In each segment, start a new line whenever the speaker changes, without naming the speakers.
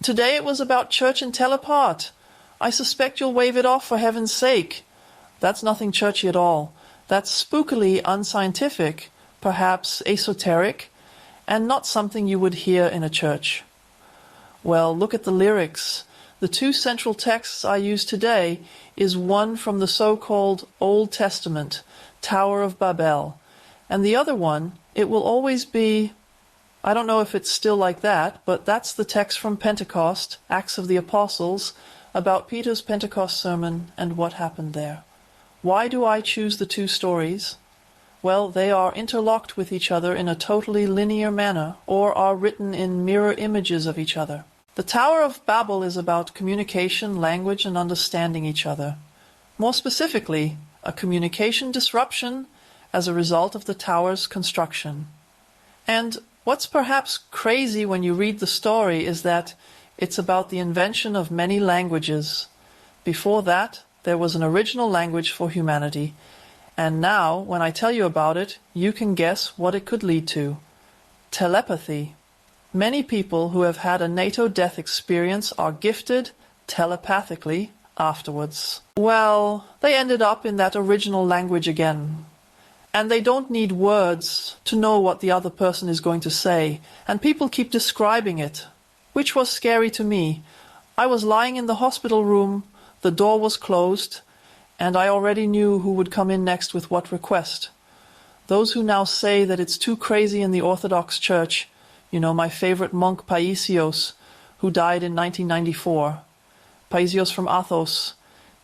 Today it was about church and telepart. I suspect you'll wave it off for heaven's sake. That's nothing churchy at all. That's spookily unscientific, perhaps esoteric, and not something you would hear in a church. Well, look at the lyrics. The two central texts I use today is one from the so-called Old Testament, Tower of Babel, and the other one, it will always be, I don't know if it's still like that, but that's the text from Pentecost, Acts of the Apostles, about Peter's Pentecost sermon and what happened there. Why do I choose the two stories? Well, they are interlocked with each other in a totally linear manner, or are written in mirror images of each other. The Tower of Babel is about communication, language, and understanding each other. More specifically, a communication disruption as a result of the tower's construction. And what's perhaps crazy when you read the story is that it's about the invention of many languages. Before that, there was an original language for humanity, and now, when I tell you about it, you can guess what it could lead to. Telepathy. Many people who have had a NATO death experience are gifted telepathically afterwards. Well, they ended up in that original language again. And they don't need words to know what the other person is going to say, and people keep describing it, which was scary to me. I was lying in the hospital room, the door was closed, and I already knew who would come in next with what request. Those who now say that it's too crazy in the Orthodox Church, you know, my favorite monk Paisios, who died in 1994. Paisios from Athos.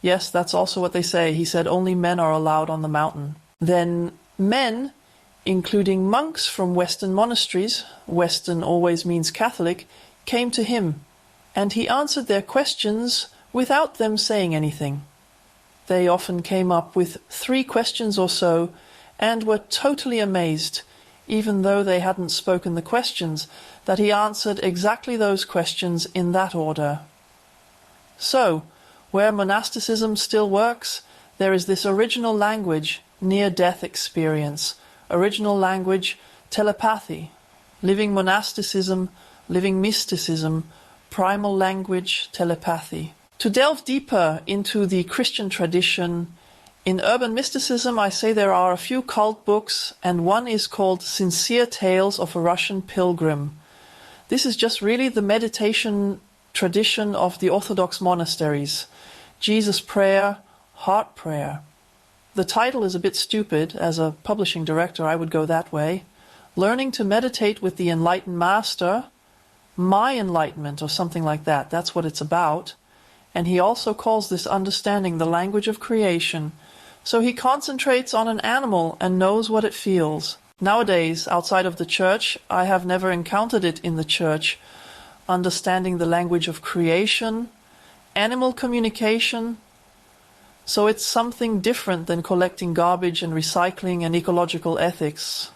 Yes, that's also what they say. He said only men are allowed on the mountain. Then men, including monks from Western monasteries, Western always means Catholic, came to him, and he answered their questions without them saying anything. They often came up with 3 questions or so, and were totally amazed, even though they hadn't spoken the questions, that he answered exactly those questions in that order. So, where monasticism still works, there is this original language, near-death experience, original language, telepathy, living monasticism, living mysticism, primal language, telepathy. To delve deeper into the Christian tradition, in urban mysticism I say there are a few cult books, and one is called Sincere Tales of a Russian Pilgrim. This is just really the meditation tradition of the Orthodox monasteries. Jesus Prayer, Heart Prayer. The title is a bit stupid. As a publishing director, I would go that way. Learning to meditate with the enlightened master, my enlightenment or something like that. That's what it's about. And he also calls this understanding the language of creation. So he concentrates on an animal and knows what it feels. Nowadays, outside of the church, I have never encountered it in the church. Understanding the language of creation, animal communication. So it's something different than collecting garbage and recycling and ecological ethics.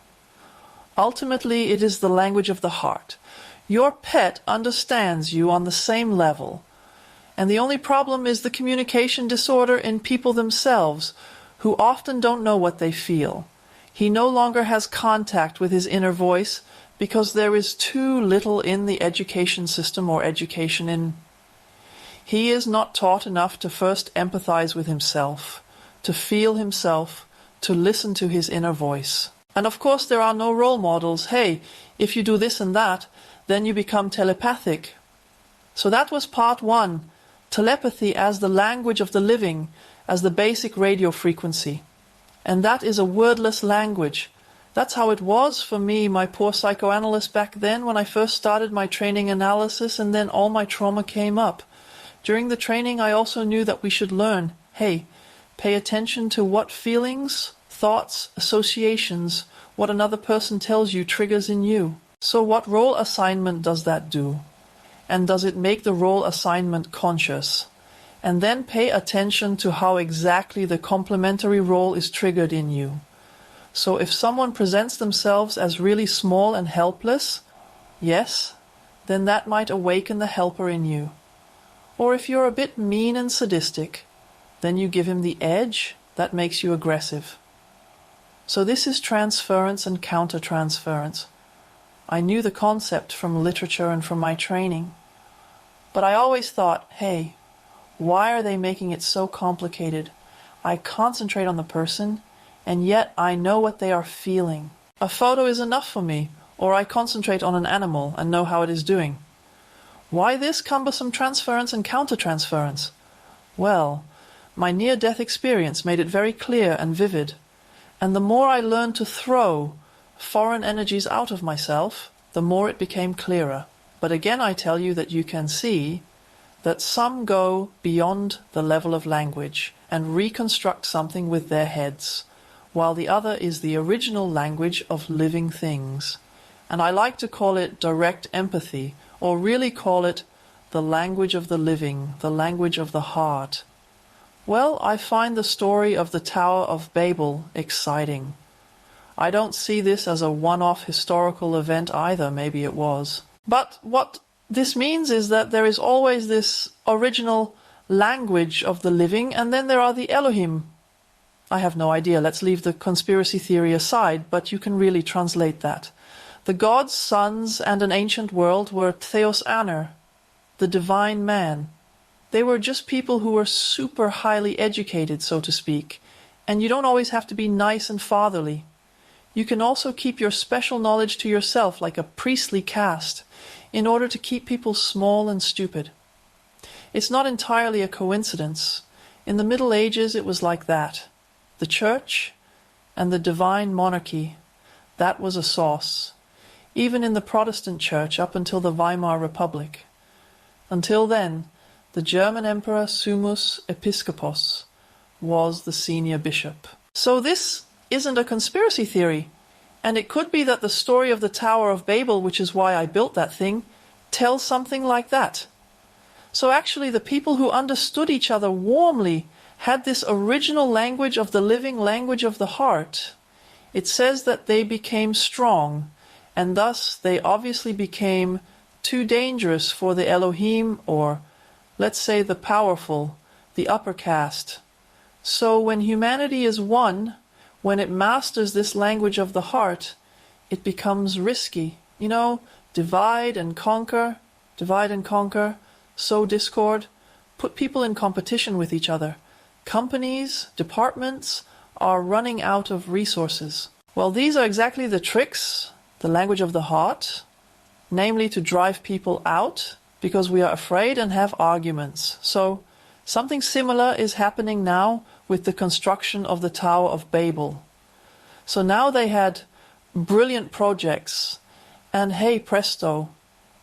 Ultimately, it is the language of the heart. Your pet understands you on the same level. And the only problem is the communication disorder in people themselves, who often don't know what they feel. He no longer has contact with his inner voice because there is too little in the education system or education in. He is not taught enough to first empathize with himself, to feel himself, to listen to his inner voice. And of course there are no role models. Hey, if you do this and that, then you become telepathic. So that was part 1. Telepathy as the language of the living, as the basic radio frequency. And that is a wordless language. That's how it was for me, my poor psychoanalyst back then, when I first started my training analysis, and then all my trauma came up. During the training I also knew that we should learn, hey, pay attention to what feelings, thoughts, associations, what another person tells you triggers in you. So what role assignment does that do? And does it make the role assignment conscious? And then pay attention to how exactly the complementary role is triggered in you. So if someone presents themselves as really small and helpless, yes, then that might awaken the helper in you. Or if you're a bit mean and sadistic, then you give him the edge that makes you aggressive. So this is transference and counter-transference. I knew the concept from literature and from my training. But I always thought, hey, why are they making it so complicated? I concentrate on the person, and yet I know what they are feeling. A photo is enough for me, or I concentrate on an animal and know how it is doing. Why this cumbersome transference and countertransference? Well, my near-death experience made it very clear and vivid, and the more I learned to throw foreign energies out of myself, the more it became clearer. But again I tell you that you can see that some go beyond the level of language and reconstruct something with their heads, while the other is the original language of living things. And I like to call it direct empathy, or really call it the language of the living, the language of the heart. Well, I find the story of the Tower of Babel exciting. I don't see this as a one-off historical event either, maybe it was. But what this means is that there is always this original language of the living, and then there are the Elohim. I have no idea, let's leave the conspiracy theory aside, but you can really translate that. The gods, sons, and an ancient world were Theos Aner, the divine man. They were just people who were super highly educated, so to speak, and you don't always have to be nice and fatherly. You can also keep your special knowledge to yourself like a priestly caste, in order to keep people small and stupid. It's not entirely a coincidence. In the Middle Ages it was like that. The church and the divine monarchy, that was a sauce. Even in the Protestant church up until the Weimar Republic. Until then, the German Emperor Summus Episcopus was the senior bishop. So this isn't a conspiracy theory. And it could be that the story of the Tower of Babel, which is why I built that thing, tells something like that. So actually the people who understood each other warmly had this original language of the living language of the heart. It says that they became strong, and thus they obviously became too dangerous for the Elohim, or let's say the powerful, the upper caste. So when humanity is one, when it masters this language of the heart, it becomes risky. You know, divide and conquer, sow discord, put people in competition with each other. Companies, departments are running out of resources. Well, these are exactly the tricks, the language of the heart, namely to drive people out because we are afraid and have arguments. So something similar is happening now with the construction of the Tower of Babel. So now they had brilliant projects, and hey presto,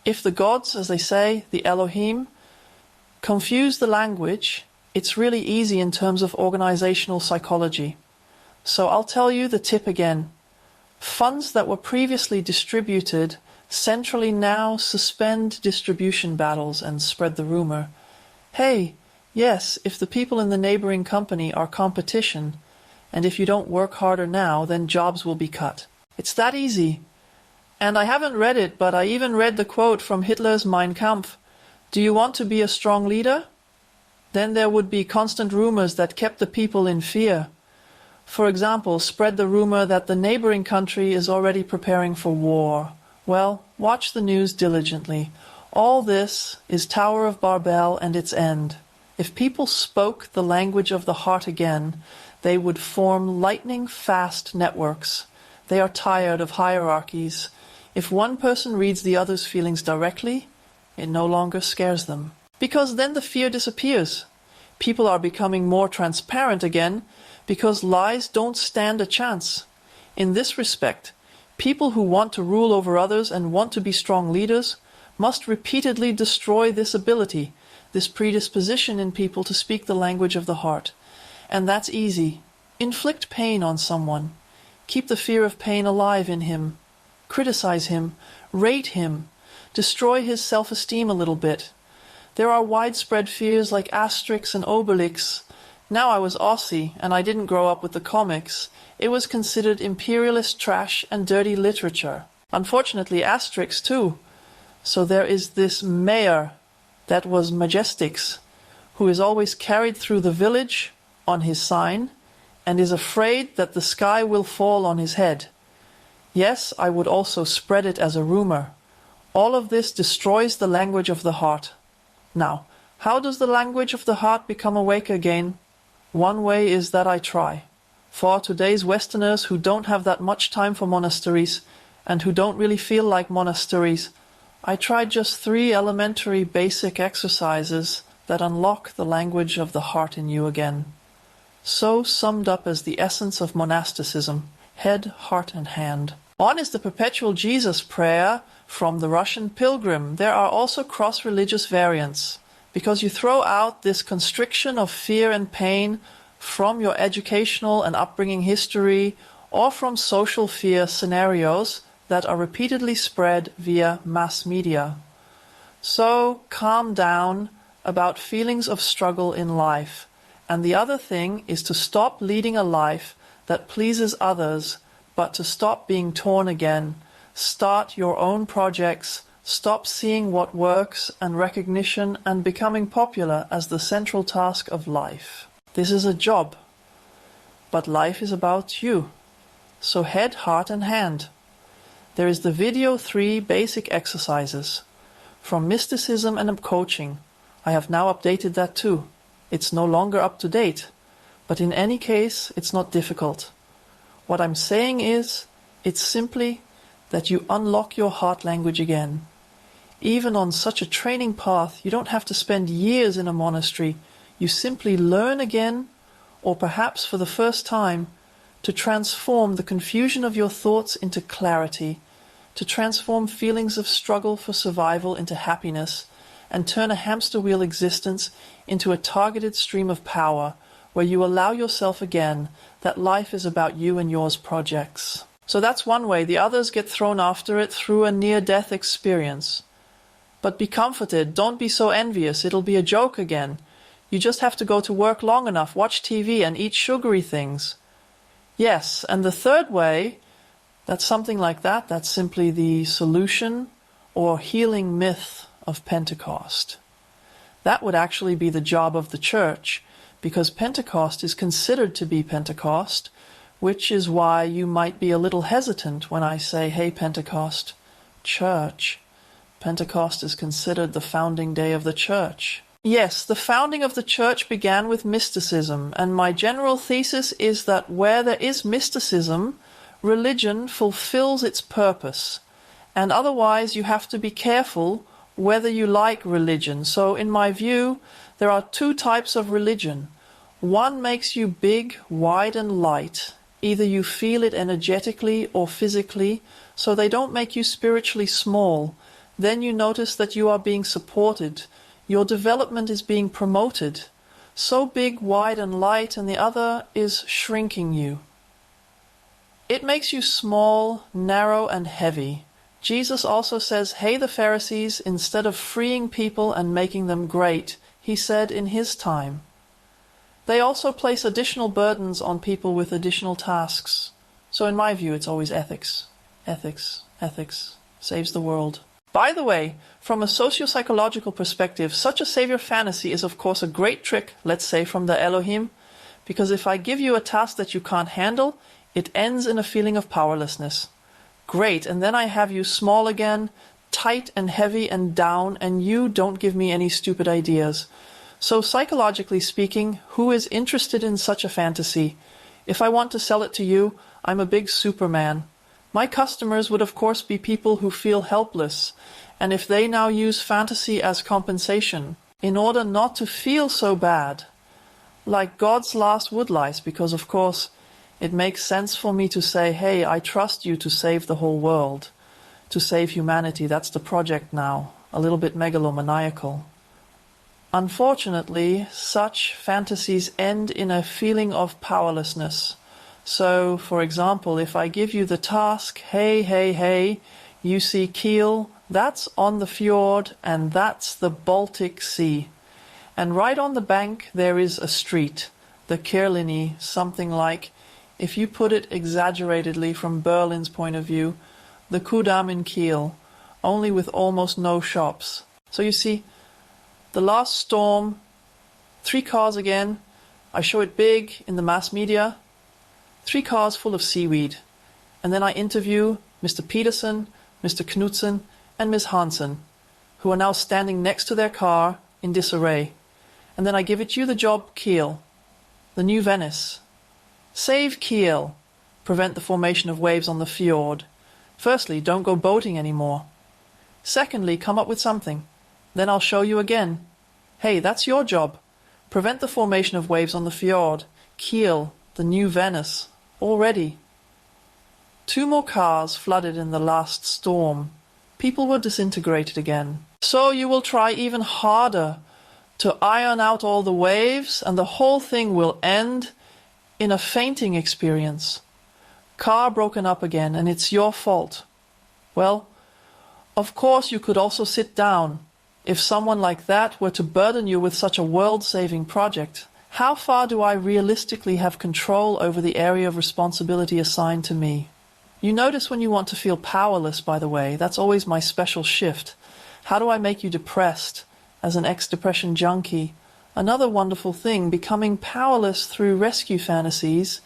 if the gods, as they say, the Elohim, confuse the language, it's really easy in terms of organizational psychology. So I'll tell you the tip again. Funds that were previously distributed centrally now suspend distribution battles and spread the rumor. Hey, yes, if the people in the neighboring company are competition, and if you don't work harder now, then jobs will be cut. It's that easy. And I haven't read it, but I even read the quote from Hitler's Mein Kampf. Do you want to be a strong leader? Then there would be constant rumors that kept the people in fear. For example, spread the rumor that the neighboring country is already preparing for war. Well, watch the news diligently. All this is Tower of Babel and its end. If people spoke the language of the heart again, they would form lightning-fast networks. They are tired of hierarchies. If one person reads the other's feelings directly, it no longer scares them. Because then the fear disappears. People are becoming more transparent again, because lies don't stand a chance. In this respect, people who want to rule over others and want to be strong leaders must repeatedly destroy this ability, this predisposition in people to speak the language of the heart. And that's easy. Inflict pain on someone. Keep the fear of pain alive in him. Criticize him. Rate him. Destroy his self-esteem a little bit. There are widespread fears like Asterix and Obelix. Now I was Aussie, and I didn't grow up with the comics. It was considered imperialist trash and dirty literature. Unfortunately, Asterix too. So there is this mayor that was Majestix, who is always carried through the village on his sign, and is afraid that the sky will fall on his head. Yes, I would also spread it as a rumor. All of this destroys the language of the heart. Now, how does the language of the heart become awake again? One way is that I try. For today's Westerners who don't have that much time for monasteries and who don't really feel like monasteries, I tried just 3 elementary basic exercises that unlock the language of the heart in you again. So summed up as the essence of monasticism, head, heart, and hand. One is the perpetual Jesus prayer from the Russian pilgrim. There are also cross-religious variants, because you throw out this constriction of fear and pain from your educational and upbringing history or from social fear scenarios that are repeatedly spread via mass media. So calm down about feelings of struggle in life. And the other thing is to stop leading a life that pleases others, but to stop being torn again. Start your own projects, stop seeing what works and recognition and becoming popular as the central task of life. This is a job, but life is about you. So head, heart, and hand. There is the video 3 basic exercises from mysticism and coaching. I have now updated that too. It's no longer up to date, but in any case, it's not difficult. What I'm saying is, it's simply that you unlock your heart language again. Even on such a training path, you don't have to spend years in a monastery. You simply learn again, or perhaps for the first time, to transform the confusion of your thoughts into clarity, to transform feelings of struggle for survival into happiness, and turn a hamster wheel existence into a targeted stream of power, where you allow yourself again that life is about you and yours projects. So that's one way. The others get thrown after it through a near-death experience. But be comforted. Don't be so envious. It'll be a joke again. You just have to go to work long enough, watch TV, and eat sugary things. Yes, and the third way, that's something like that. That's simply the solution or healing myth of Pentecost. That would actually be the job of the church, because Pentecost is considered to be Pentecost, which is why you might be a little hesitant when I say, hey, Pentecost, church. Pentecost is considered the founding day of the church. Yes, the founding of the church began with mysticism, and my general thesis is that where there is mysticism, religion fulfills its purpose, and otherwise you have to be careful whether you like religion. So in my view, there are 2 types of religion. One makes you big, wide, and light. Either you feel it energetically or physically, so they don't make you spiritually small. Then you notice that you are being supported. Your development is being promoted. So big, wide, and light, and the other is shrinking you. It makes you small, narrow, and heavy. Jesus also says, hey, the Pharisees, instead of freeing people and making them great, he said in his time. They also place additional burdens on people with additional tasks. So in my view, it's always ethics. Ethics, ethics, saves the world. By the way, from a socio-psychological perspective, such a savior fantasy is of course a great trick, let's say from the Elohim, because if I give you a task that you can't handle, it ends in a feeling of powerlessness. Great, and then I have you small again, tight and heavy and down, and you don't give me any stupid ideas. So psychologically speaking, who is interested in such a fantasy? If I want to sell it to you, I'm a big Superman. My customers would of course be people who feel helpless, and if they now use fantasy as compensation, in order not to feel so bad, like God's last woodlice, because of course it makes sense for me to say, hey, I trust you to save the whole world, to save humanity. That's the project now, a little bit megalomaniacal. Unfortunately, such fantasies end in a feeling of powerlessness. So, for example, if I give you the task, hey, you see Kiel, that's on the fjord, and that's the Baltic Sea. And right on the bank there is a street, the Kirlinie, something like, if you put it exaggeratedly from Berlin's point of view, the Kudamm in Kiel, only with almost no shops. So you see, the last storm, 3 cars again, I show it big in the mass media, 3 cars full of seaweed. And then I interview Mr. Peterson, Mr. Knudsen, and Ms. Hansen, who are now standing next to their car in disarray. And then I give it you the job Kiel, the new Venice. Save Kiel. Prevent the formation of waves on the fjord. Firstly, don't go boating anymore. Secondly, come up with something. Then I'll show you again. Hey, that's your job. Prevent the formation of waves on the fjord. Kiel, the new Venice. All ready. 2 more cars flooded in the last storm. People were disintegrated again. So you will try even harder to iron out all the waves, and the whole thing will end in a fainting experience. Car broken up again, and it's your fault. Well, of course you could also sit down. If someone like that were to burden you with such a world-saving project, how far do I realistically have control over the area of responsibility assigned to me? You notice when you want to feel powerless, by the way, that's always my special shift. How do I make you depressed as an ex-depression junkie? Another wonderful thing, becoming powerless through rescue fantasies,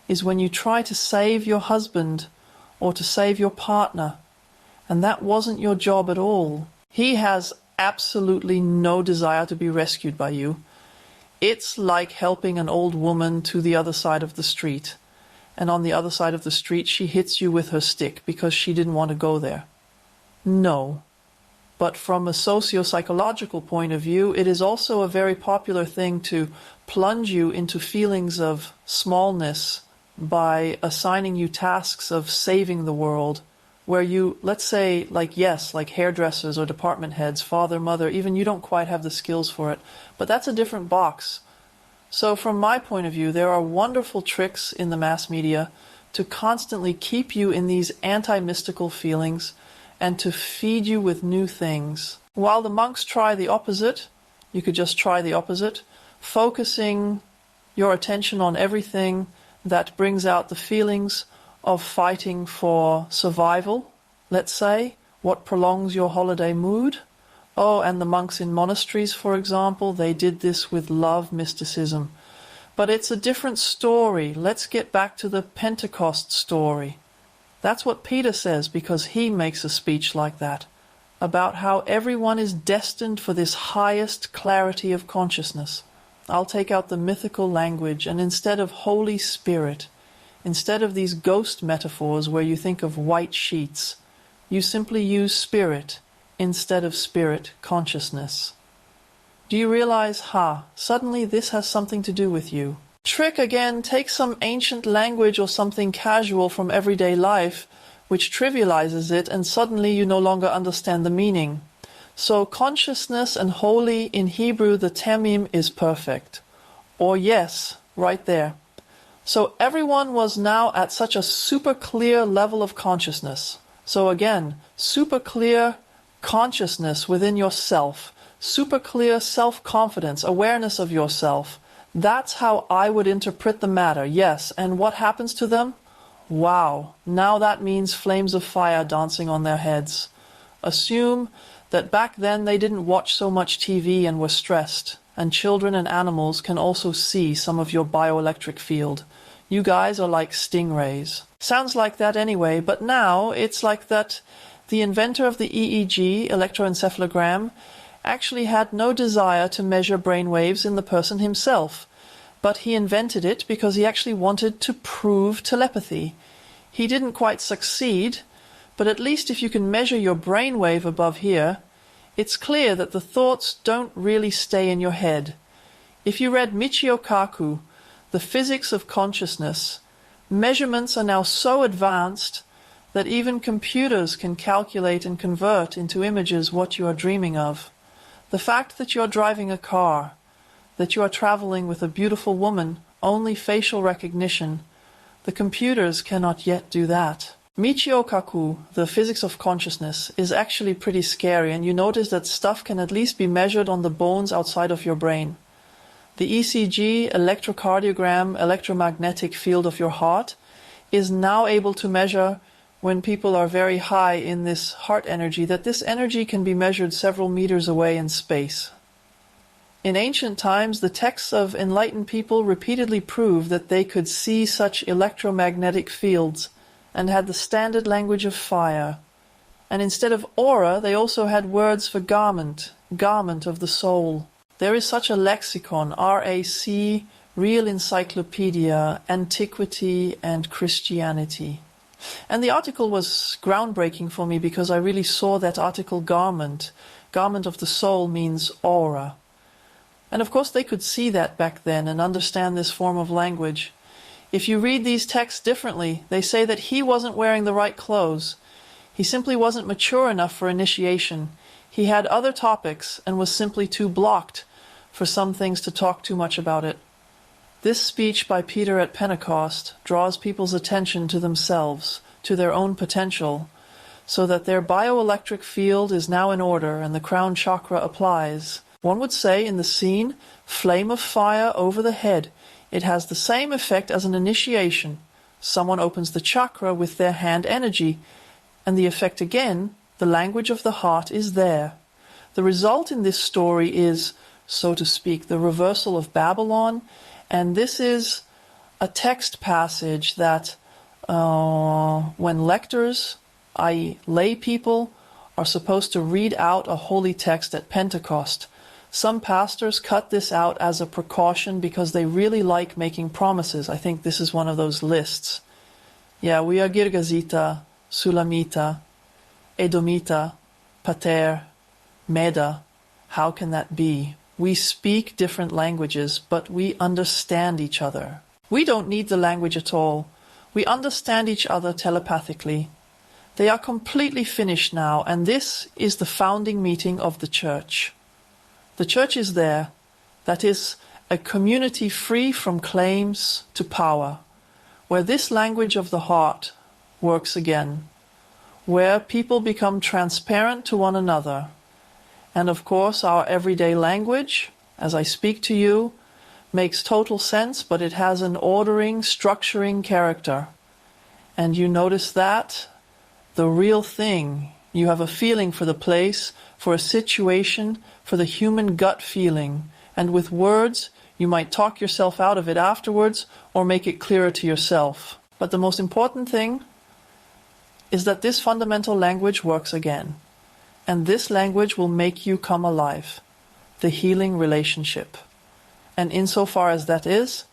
is when you try to save your husband or to save your partner, and that wasn't your job at all. He has absolutely no desire to be rescued by you. It's like helping an old woman to the other side of the street, and on the other side of the street she hits you with her stick because she didn't want to go there. No. But from a socio-psychological point of view, it is also a very popular thing to plunge you into feelings of smallness by assigning you tasks of saving the world, where you, let's say, like hairdressers or department heads, father, mother, even you don't quite have the skills for it, but that's a different box. So from my point of view, there are wonderful tricks in the mass media to constantly keep you in these anti-mystical feelings and to feed you with new things. While the monks try the opposite, you could just try the opposite, focusing your attention on everything that brings out the feelings of fighting for survival, let's say, what prolongs your holiday mood. Oh, and the monks in monasteries, for example, they did this with love mysticism. But it's a different story. Let's get back to the Pentecost story. That's what Peter says, because he makes a speech like that, about how everyone is destined for this highest clarity of consciousness. I'll take out the mythical language, and instead of Holy Spirit, instead of these ghost metaphors where you think of white sheets, you simply use spirit instead of spirit consciousness. Do you realize, suddenly this has something to do with you? Trick again, take some ancient language or something casual from everyday life, which trivializes it, and suddenly you no longer understand the meaning. So consciousness and holy, in Hebrew the temim is perfect. Or yes, right there. So everyone was now at such a super clear level of consciousness. So again, super clear consciousness within yourself, super clear self-confidence, awareness of yourself. That's how I would interpret the matter, yes. And what happens to them? Wow, now that means flames of fire dancing on their heads. Assume that back then they didn't watch so much TV and were stressed, and children and animals can also see some of your bioelectric field. You guys are like stingrays. Sounds like that anyway, but now it's like that the inventor of the EEG, electroencephalogram, actually had no desire to measure brainwaves in the person himself, but he invented it because he actually wanted to prove telepathy. He didn't quite succeed, but at least if you can measure your brainwave above here, it's clear that the thoughts don't really stay in your head. If you read Michio Kaku, The Physics of Consciousness, measurements are now so advanced that even computers can calculate and convert into images what you are dreaming of. The fact that you're driving a car, that you are traveling with a beautiful woman, only facial recognition, the computers cannot yet do that. Michio Kaku, The Physics of Consciousness, is actually pretty scary, and you notice that stuff can at least be measured on the bones outside of your brain. The ECG, electrocardiogram, electromagnetic field of your heart, is now able to measure, when people are very high in this heart energy, that this energy can be measured several meters away in space. In ancient times, the texts of enlightened people repeatedly proved that they could see such electromagnetic fields and had the standard language of fire. And instead of aura, they also had words for garment, garment of the soul. There is such a lexicon, RAC, Real Encyclopedia, Antiquity and Christianity. And the article was groundbreaking for me because I really saw that article garment. Garment of the soul means aura. And of course they could see that back then and understand this form of language. If you read these texts differently, they say that he wasn't wearing the right clothes. He simply wasn't mature enough for initiation. He had other topics and was simply too blocked for some things to talk too much about it. This speech by Peter at Pentecost draws people's attention to themselves, to their own potential, so that their bioelectric field is now in order and the crown chakra applies. One would say in the scene, flame of fire over the head. It has the same effect as an initiation. Someone opens the chakra with their hand energy, and the effect again, the language of the heart, is there. The result in this story is, so to speak, the reversal of Babylon, and this is a text passage that when lectors, i.e. lay people, are supposed to read out a holy text at Pentecost, some pastors cut this out as a precaution because they really like making promises. I think this is one of those lists. Yeah, we are Girgazita, Sulamita, Edomita, Pater, Meda. How can that be? We speak different languages, but we understand each other. We don't need the language at all. We understand each other telepathically. They are completely finished now, and this is the founding meeting of the church. The church is there. That is, a community free from claims to power, where this language of the heart works again, where people become transparent to one another. And of course, our everyday language, as I speak to you, makes total sense, but it has an ordering, structuring character. And you notice that, the real thing, you have a feeling for the place, for a situation, for the human gut feeling. And with words, you might talk yourself out of it afterwards or make it clearer to yourself. But the most important thing is that this fundamental language works again. And this language will make you come alive, the healing relationship. And insofar as that is,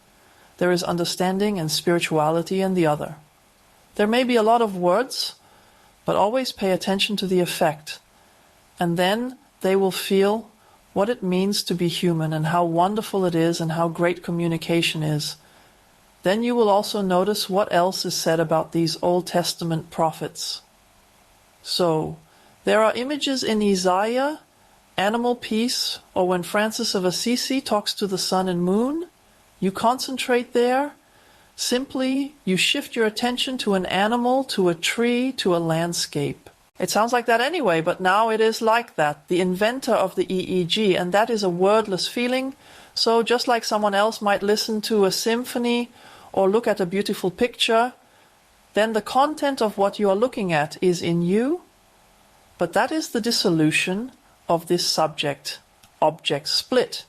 there is understanding and spirituality in the other. There may be a lot of words, but always pay attention to the effect. And then they will feel what it means to be human and how wonderful it is and how great communication is. Then you will also notice what else is said about these Old Testament prophets. So, there are images in Isaiah, animal peace, or when Francis of Assisi talks to the sun and moon. You concentrate there. Simply, you shift your attention to an animal, to a tree, to a landscape. It sounds like that anyway, but now it is like that. The inventor of the EEG, and that is a wordless feeling. So just like someone else might listen to a symphony or look at a beautiful picture, then the content of what you are looking at is in you. But that is the dissolution of this subject-object split,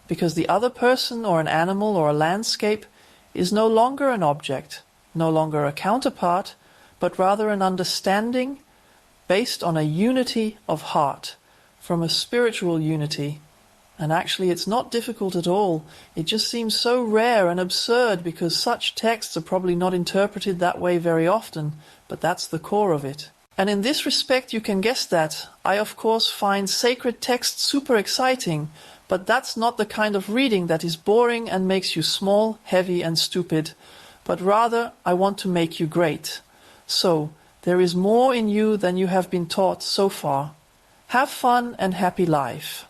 because the other person or an animal or a landscape is no longer an object, no longer a counterpart, but rather an understanding based on a unity of heart, from a spiritual unity. And actually it's not difficult at all. It just seems so rare and absurd because such texts are probably not interpreted that way very often, but that's the core of it. And in this respect, you can guess that I, of course, find sacred texts super exciting, but that's not the kind of reading that is boring and makes you small, heavy, and stupid, but rather I want to make you great. So, there is more in you than you have been taught so far. Have fun and happy life.